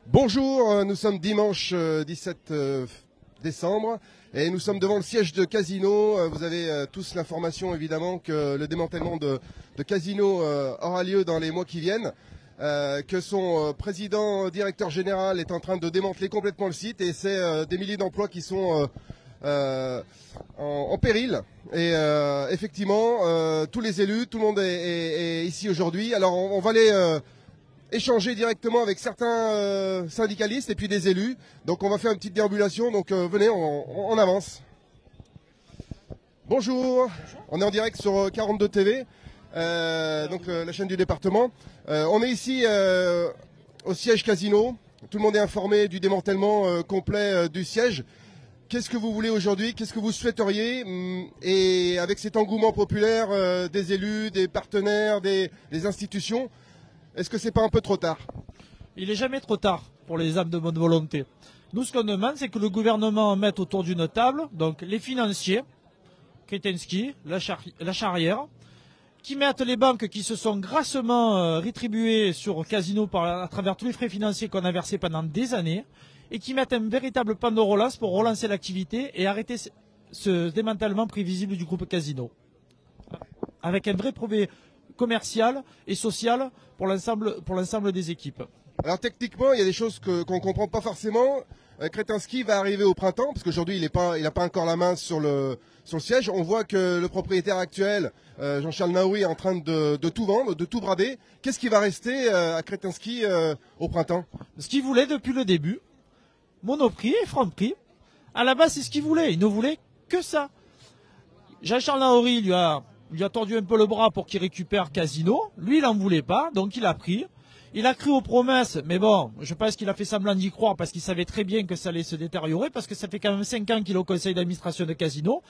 Bonjour, nous sommes dimanche 17 décembre et nous sommes devant le siège de Casino. Vous avez tous l'information évidemment que le démantèlement de Casino aura lieu dans les mois qui viennent, que son président directeur général est en train de démanteler complètement le site et c'est des milliers d'emplois qui sont en péril. Et effectivement, tous les élus, tout le monde est ici aujourd'hui. Alors on va aller échanger directement avec certains syndicalistes et puis des élus. Donc on va faire une petite déambulation, donc venez, on avance. Bonjour, on est en direct sur 42 TV, donc la chaîne du département. On est ici au siège Casino, tout le monde est informé du démantèlement complet du siège. Qu'est-ce que vous voulez aujourd'hui? Qu'est-ce que vous souhaiteriez? Et avec cet engouement populaire des élus, des partenaires, des institutions, est-ce que c'est pas un peu trop tard? Il n'est jamais trop tard pour les âmes de bonne volonté. Nous, ce qu'on demande, c'est que le gouvernement mette autour d'une table, donc les financiers, Kretinsky, la Charrière, qui mettent les banques qui se sont grassement rétribuées sur Casino à travers tous les frais financiers qu'on a versés pendant des années, et qui mettent un véritable plan de relance pour relancer l'activité et arrêter ce démantèlement prévisible du groupe Casino. Avec un vrai progrès commercial et social pour l'ensemble des équipes. Alors techniquement, il y a des choses qu'on ne comprend pas forcément. Kretinsky va arriver au printemps, parce qu'aujourd'hui il n'a pas encore la main sur le siège. On voit que le propriétaire actuel, Jean-Charles Naouri, est en train de tout vendre, de tout brader. Qu'est-ce qui va rester à Kretinsky au printemps? Ce qu'il voulait depuis le début, Monoprix et Franprix, à la base c'est ce qu'il voulait. Il ne voulait que ça. Jean-Charles Naouri lui a tordu un peu le bras pour qu'il récupère Casino. Lui, il n'en voulait pas, donc il a pris. Il a cru aux promesses, mais bon, je pense qu'il a fait semblant d'y croire parce qu'il savait très bien que ça allait se détériorer, parce que ça fait quand même 5 ans qu'il est au conseil d'administration de Casino.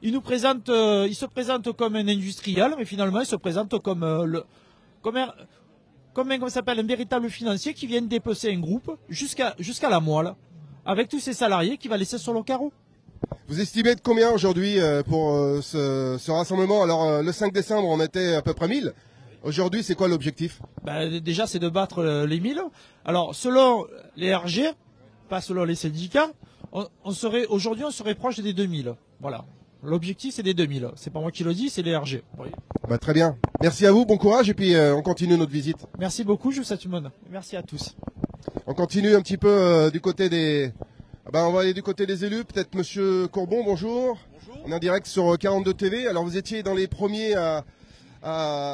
Il se présente comme un industriel, mais finalement, il se présente comme un véritable financier qui vient dépecer un groupe jusqu'à la moelle, avec tous ses salariés qu'il va laisser sur le carreau. Vous estimez de combien aujourd'hui pour ce rassemblement? Alors le 5 décembre, on était à peu près 1000. Aujourd'hui, c'est quoi l'objectif? Déjà, c'est de battre les 1000. Alors, selon les RG, pas selon les syndicats, aujourd'hui, on serait proche des 2000. Voilà. L'objectif, c'est des 2000. C'est pas moi qui le dis, c'est les RG. Oui. Bah, très bien. Merci à vous, bon courage, et puis on continue notre visite. Merci beaucoup, je vous souhaite une bonne. Merci à tous. On continue un petit peu du côté des... on va aller du côté des élus. Peut-être Monsieur Courbon, bonjour. Bonjour. On est en direct sur 42 TV. Alors, vous étiez dans les premiers à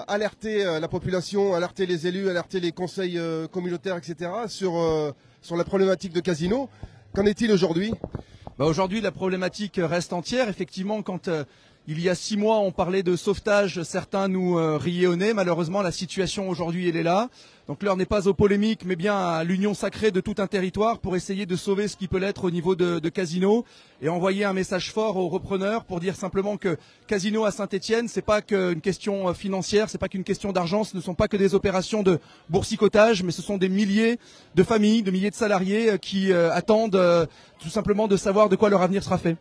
alerter la population, alerter les élus, alerter les conseils communautaires, etc. sur la problématique de Casino. Qu'en est-il aujourd'hui? Aujourd'hui, la problématique reste entière. Effectivement, quand il y a 6 mois, on parlait de sauvetage, certains nous riaient au nez. Malheureusement, la situation aujourd'hui, elle est là. Donc l'heure n'est pas aux polémiques, mais bien à l'union sacrée de tout un territoire pour essayer de sauver ce qui peut l'être au niveau de Casino et envoyer un message fort aux repreneurs pour dire simplement que Casino à Saint-Étienne, c'est pas qu'une question financière, c'est pas qu'une question d'argent, ce ne sont pas que des opérations de boursicotage, mais ce sont des milliers de familles, de milliers de salariés qui attendent tout simplement de savoir de quoi leur avenir sera fait.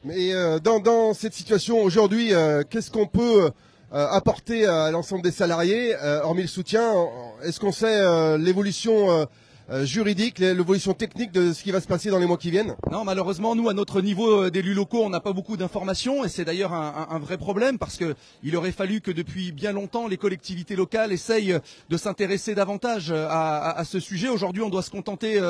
Mais dans cette situation aujourd'hui, qu'est-ce qu'on peut apporter à l'ensemble des salariés, hormis le soutien? Est-ce qu'on sait l'évolution juridique, l'évolution technique de ce qui va se passer dans les mois qui viennent? Non, malheureusement, nous, à notre niveau d'élus locaux, on n'a pas beaucoup d'informations et c'est d'ailleurs un vrai problème parce que il aurait fallu que depuis bien longtemps, les collectivités locales essayent de s'intéresser davantage à ce sujet. Aujourd'hui, on doit se contenter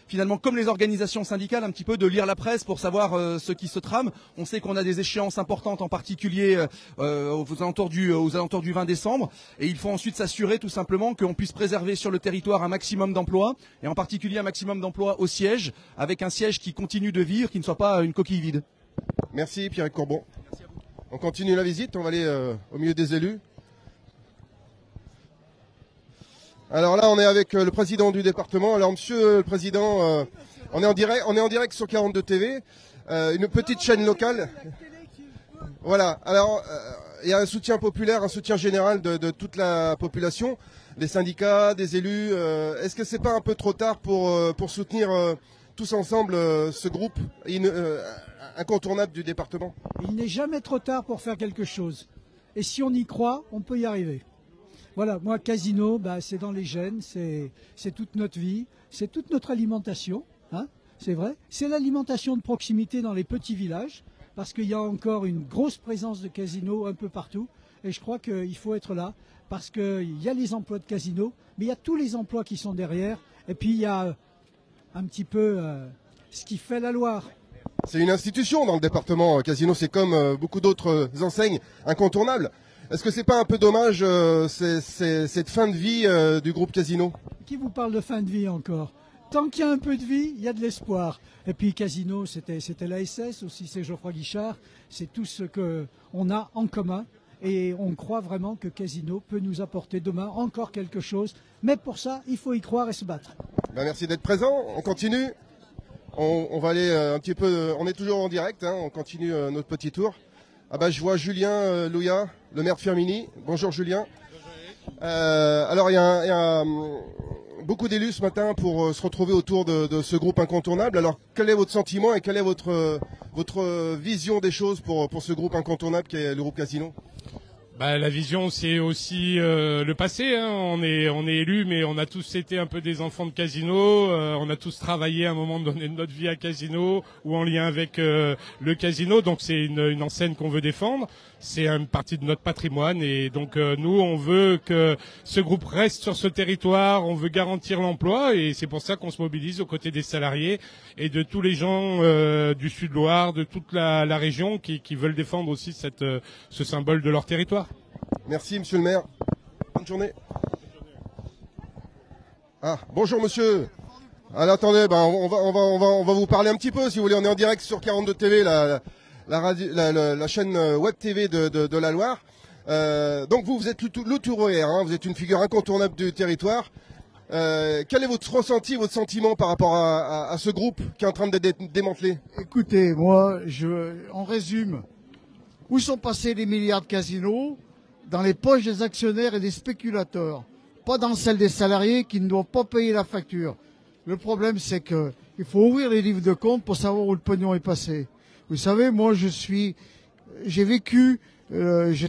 finalement, comme les organisations syndicales, un petit peu de lire la presse pour savoir ce qui se trame. On sait qu'on a des échéances importantes, en particulier aux alentours du 20 décembre et il faut ensuite s'assurer tout simplement qu'on puisse préserver sur le territoire un maximum d'emplois et en particulier un maximum d'emplois au siège, avec un siège qui continue de vivre, qui ne soit pas une coquille vide. Merci Pierre Courbon. Merci à vous. On continue la visite, on va aller au milieu des élus. Alors là, on est avec le président du département. Alors monsieur le président, on est en direct sur 42 TV, une petite chaîne locale. Voilà, alors il y a un soutien populaire, un soutien général de toute la population, des syndicats, des élus. Est-ce que c'est pas un peu trop tard pour soutenir tous ensemble ce groupe incontournable du département? Il n'est jamais trop tard pour faire quelque chose. Et si on y croit, on peut y arriver. Voilà, moi, Casino, bah, c'est dans les gènes, c'est toute notre vie, c'est toute notre alimentation, hein, c'est vrai. C'est l'alimentation de proximité dans les petits villages, parce qu'il y a encore une grosse présence de Casino un peu partout, et je crois qu'il faut être là, parce qu'il y a les emplois de Casino, mais il y a tous les emplois qui sont derrière, et puis il y a un petit peu ce qui fait la Loire. C'est une institution dans le département. Casino, c'est comme beaucoup d'autres enseignes incontournables. Est-ce que c'est pas un peu dommage cette fin de vie du groupe Casino? Qui vous parle de fin de vie encore? Tant qu'il y a un peu de vie, il y a de l'espoir. Et puis Casino, c'était l'ASS, aussi c'est Geoffroy Guichard, c'est tout ce qu'on a en commun. Et on croit vraiment que Casino peut nous apporter demain encore quelque chose. Mais pour ça, il faut y croire et se battre. Ben, merci d'être présent. On continue. On va aller un petit peu. On est toujours en direct. Hein, on continue notre petit tour. Ah bah, je vois Julien Louya, le maire de Firminy. Bonjour Julien. Alors il y a beaucoup d'élus ce matin pour se retrouver autour de ce groupe incontournable. Alors quel est votre sentiment et quelle est votre vision des choses pour ce groupe incontournable qui est le groupe Casino? Bah, la vision, c'est aussi le passé. Hein. On est élus, mais on a tous été un peu des enfants de Casino. On a tous travaillé à un moment donné de notre vie à Casino ou en lien avec le Casino. Donc c'est une enseigne qu'on veut défendre. C'est une partie de notre patrimoine et donc nous, on veut que ce groupe reste sur ce territoire. On veut garantir l'emploi et c'est pour ça qu'on se mobilise aux côtés des salariés et de tous les gens du Sud-Loire, de toute la région qui veulent défendre aussi ce symbole de leur territoire. Merci monsieur le maire. Bonne journée. Ah, bonjour monsieur. Alors attendez, ben on va vous parler un petit peu si vous voulez. On est en direct sur 42 TV, la chaîne web TV de la Loire. Donc vous êtes l'Outouroyer, hein, vous êtes une figure incontournable du territoire. Quel est votre ressenti, votre sentiment par rapport à ce groupe qui est en train d'être démantelé? Écoutez, moi, on résume. Où sont passés les milliards de Casino? Dans les poches des actionnaires et des spéculateurs, pas dans celles des salariés qui ne doivent pas payer la facture. Le problème, c'est que il faut ouvrir les livres de compte pour savoir où le pognon est passé. Vous savez, moi, j'ai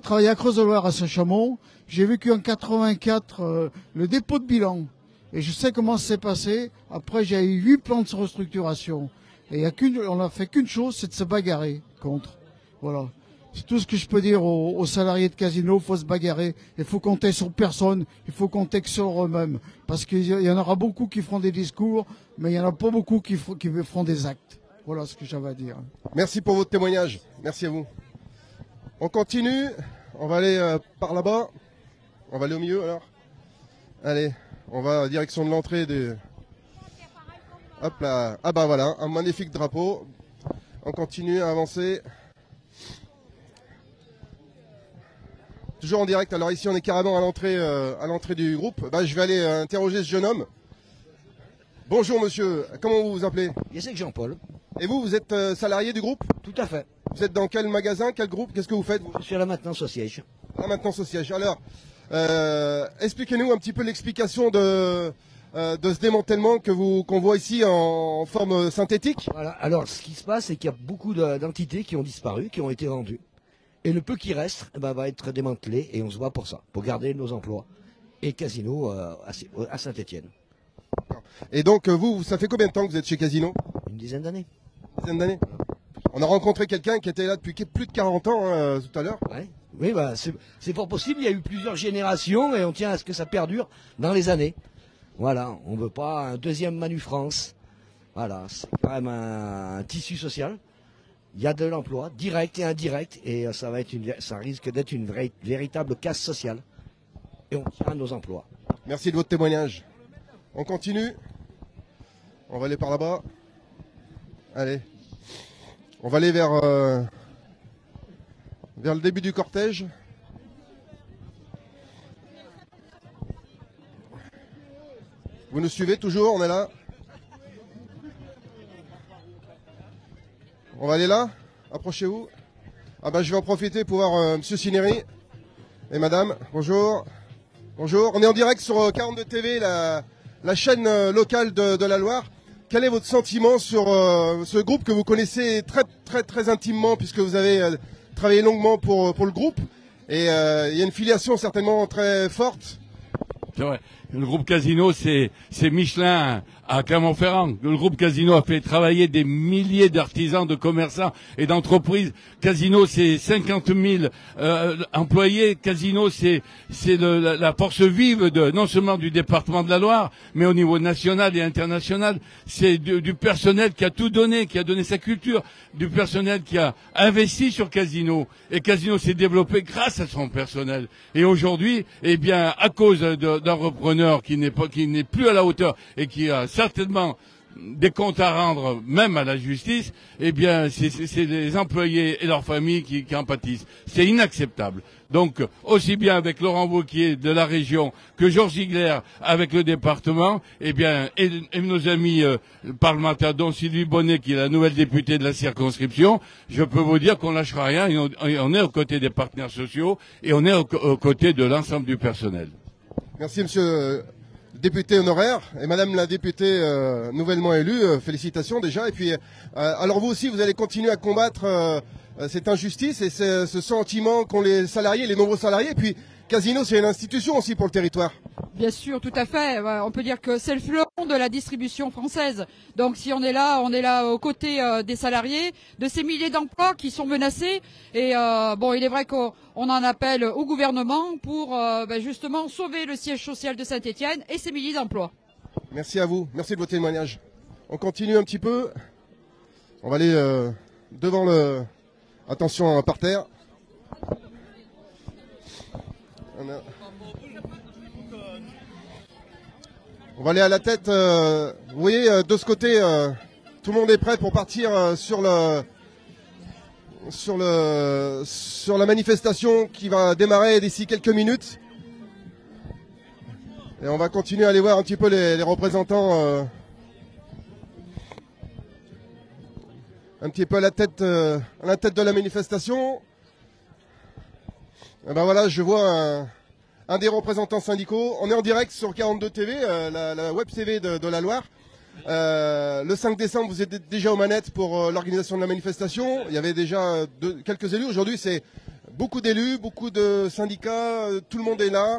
travaillé à Creuse-de-Loire à Saint-Chamond, j'ai vécu en 84 le dépôt de bilan. Et je sais comment ça s'est passé. Après, j'ai eu 8 plans de restructuration. Et on n'a fait qu'une chose, c'est de se bagarrer contre. Voilà. C'est tout ce que je peux dire aux salariés de Casino. Il faut se bagarrer. Il faut compter sur personne. Il faut compter que sur eux-mêmes. Parce qu'il y en aura beaucoup qui feront des discours, mais il n'y en a pas beaucoup qui feront des actes. Voilà ce que j'avais à dire. Merci pour votre témoignage. Merci à vous. On continue. On va aller par là-bas. On va aller au milieu alors. Allez, on va en direction de l'entrée des... Hop là. Ah bah voilà, un magnifique drapeau. On continue à avancer. Toujours en direct. Alors ici, on est carrément à l'entrée du groupe. Bah, je vais aller interroger ce jeune homme. Bonjour monsieur. Comment vous vous appelez? C'est Jean-Paul. Et vous êtes salarié du groupe? Tout à fait. Vous êtes dans quel magasin, quel groupe? Qu'est-ce que vous faites? Je suis à la maintenance au siège. La maintenance au siège. Alors, expliquez-nous un petit peu l'explication de ce démantèlement qu'on voit ici en forme synthétique. Voilà. Alors, ce qui se passe, c'est qu'il y a beaucoup d'entités qui ont disparu, qui ont été vendues. Et le peu qui reste va être démantelé et on se bat pour ça, pour garder nos emplois. Et Casino à Saint-Étienne. Et donc, vous, ça fait combien de temps que vous êtes chez Casino? Une dizaine d'années. Une dizaine d'années. On a rencontré quelqu'un qui était là depuis plus de 40 ans tout à l'heure. Ouais. Oui, c'est fort possible. Il y a eu plusieurs générations et on tient à ce que ça perdure dans les années. Voilà, on ne veut pas un deuxième Manu France. Voilà, c'est quand même un tissu social. Il y a de l'emploi, direct et indirect, et ça risque d'être une véritable casse sociale. Et on tient à nos emplois. Merci de votre témoignage. On continue. On va aller par là-bas. Allez. On va aller vers le début du cortège. Vous nous suivez toujours, on est là. On va aller là. Approchez-vous. Ah bah je vais en profiter pour voir Monsieur Cineri et Madame. Bonjour. Bonjour. On est en direct sur 42 TV, la chaîne locale de la Loire. Quel est votre sentiment sur ce groupe que vous connaissez très intimement puisque vous avez travaillé longuement pour le groupe et il y a une filiation certainement très forte C'est vrai. Le groupe Casino, c'est Michelin à Clermont-Ferrand. Le groupe Casino a fait travailler des milliers d'artisans, de commerçants et d'entreprises. Casino, c'est 50 000 employés. Casino, c'est la force vive non seulement du département de la Loire, mais au niveau national et international. C'est du personnel qui a tout donné, qui a donné sa culture, du personnel qui a investi sur Casino. Et Casino s'est développé grâce à son personnel. Et aujourd'hui, eh bien, à cause d'un repreneur qui n'est plus à la hauteur et qui a certainement des comptes à rendre, même à la justice, eh bien, c'est les employés et leurs familles qui en pâtissent. C'est inacceptable. Donc, aussi bien avec Laurent Wauquiez de la région que Georges Ziegler avec le département, eh bien, et nos amis parlementaires, dont Sylvie Bonnet, qui est la nouvelle députée de la circonscription, je peux vous dire qu'on lâchera rien et on est aux côtés des partenaires sociaux et on est aux côtés de l'ensemble du personnel. Merci, monsieur le député honoraire et madame la députée nouvellement élue. Félicitations déjà. Et puis, alors vous aussi, vous allez continuer à combattre cette injustice et ce sentiment qu'ont les salariés, les nombreux salariés. Et puis, Casino, c'est une institution aussi pour le territoire. Bien sûr, tout à fait. On peut dire que c'est le fleuron de la distribution française. Donc si on est là aux côtés des salariés, de ces milliers d'emplois qui sont menacés. Et bon, il est vrai qu'on en appelle au gouvernement pour justement sauver le siège social de Saint-Étienne et ces milliers d'emplois. Merci à vous. Merci de vos témoignages. On continue un petit peu. On va aller devant le... Attention, par terre. On va aller à la tête. Vous voyez, de ce côté, tout le monde est prêt pour partir sur la manifestation qui va démarrer d'ici quelques minutes. Et on va continuer à aller voir un petit peu les représentants un petit peu à la tête de la manifestation. Et ben voilà, je vois un des représentants syndicaux. On est en direct sur 42 TV, la web TV de la Loire. Le 5 décembre, vous êtes déjà aux manettes pour l'organisation de la manifestation. Il y avait déjà quelques élus. Aujourd'hui, c'est beaucoup d'élus, beaucoup de syndicats. Tout le monde est là.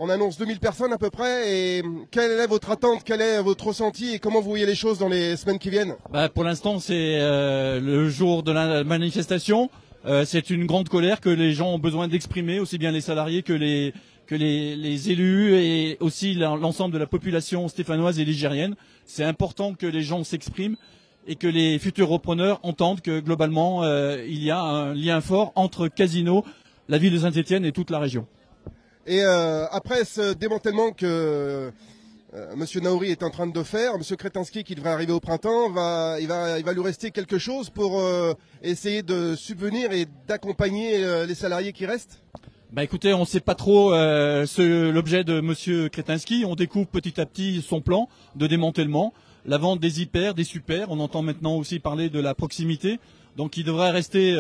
On annonce 2000 personnes à peu près. Et quelle est votre attente, quel est votre ressenti et comment vous voyez les choses dans les semaines qui viennent? Pour l'instant, c'est le jour de la manifestation. C'est une grande colère que les gens ont besoin d'exprimer, aussi bien les salariés que les élus et aussi l'ensemble de la population stéphanoise et ligérienne. C'est important que les gens s'expriment et que les futurs repreneurs entendent que globalement il y a un lien fort entre Casino, la ville de Saint-Étienne et toute la région. Et après ce démantèlement que Monsieur Naouri est en train de faire, Monsieur Kretinsky qui devrait arriver au printemps, il va lui rester quelque chose pour essayer de subvenir et d'accompagner les salariés qui restent? Écoutez, on ne sait pas trop l'objet de Monsieur Kretinsky. On découvre petit à petit son plan de démantèlement, la vente des hyper, des super. On entend maintenant aussi parler de la proximité. Donc, il devrait rester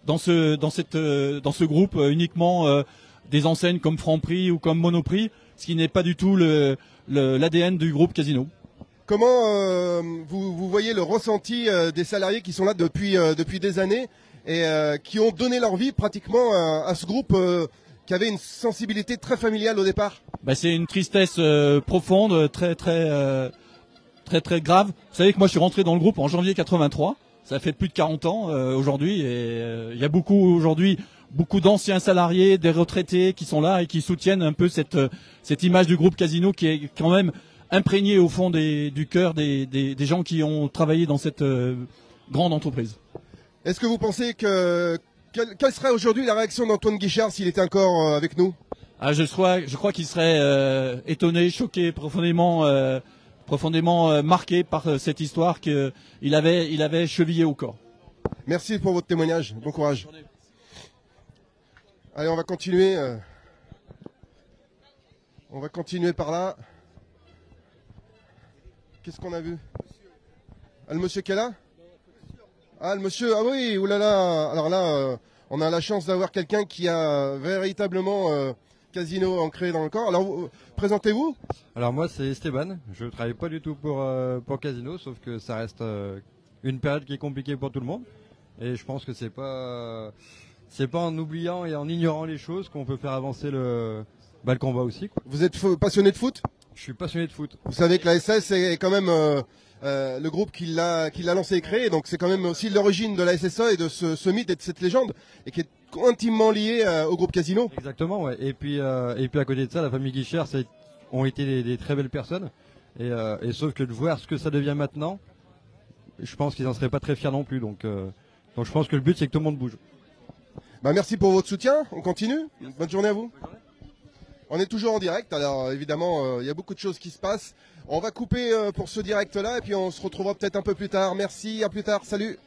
dans ce groupe uniquement des enseignes comme Franprix ou comme Monoprix, ce qui n'est pas du tout l'ADN du groupe Casino. Comment vous voyez le ressenti des salariés qui sont là depuis des années et qui ont donné leur vie pratiquement à ce groupe qui avait une sensibilité très familiale au départ? C'est une tristesse profonde, très grave. Vous savez que moi je suis rentré dans le groupe en janvier 83. Ça fait plus de 40 ans aujourd'hui et il y a beaucoup d'anciens salariés, des retraités qui sont là et qui soutiennent un peu cette image du groupe Casino qui est quand même imprégnée au fond du cœur des gens qui ont travaillé dans cette grande entreprise. Est-ce que vous pensez quelle serait aujourd'hui la réaction d'Antoine Guichard s'il était encore avec nous? Je crois qu'il serait étonné, choqué, profondément marqué par cette histoire qu'il avait chevillée au corps. Merci pour votre témoignage. Bon courage. Allez, on va continuer. On va continuer par là. Qu'est-ce qu'on a vu? Le monsieur qui est là? Le monsieur, ah oui, oulala. Alors là, on a la chance d'avoir quelqu'un qui a véritablement Casino ancré dans le corps. Alors, présentez-vous. Alors moi, c'est Esteban. Je travaille pas du tout pour Casino, sauf que ça reste une période qui est compliquée pour tout le monde. Et je pense que c'est pas en oubliant et en ignorant les choses qu'on peut faire avancer le combat aussi, quoi. Vous êtes passionné de foot? Je suis passionné de foot. Vous savez que la SS est quand même le groupe qui l'a lancé et créé, donc c'est quand même aussi l'origine de la SSA et de ce mythe et de cette légende, et qui est intimement lié au groupe Casino. Exactement, ouais. Et puis à côté de ça, la famille Guichard ont été des très belles personnes. Et sauf que de voir ce que ça devient maintenant, je pense qu'ils n'en seraient pas très fiers non plus. Donc je pense que le but, c'est que tout le monde bouge. Bah, merci pour votre soutien. On continue. Bonne journée à vous. On est toujours en direct. Alors évidemment, il y a beaucoup de choses qui se passent. On va couper pour ce direct-là et puis on se retrouvera peut-être un peu plus tard. Merci, à plus tard. Salut.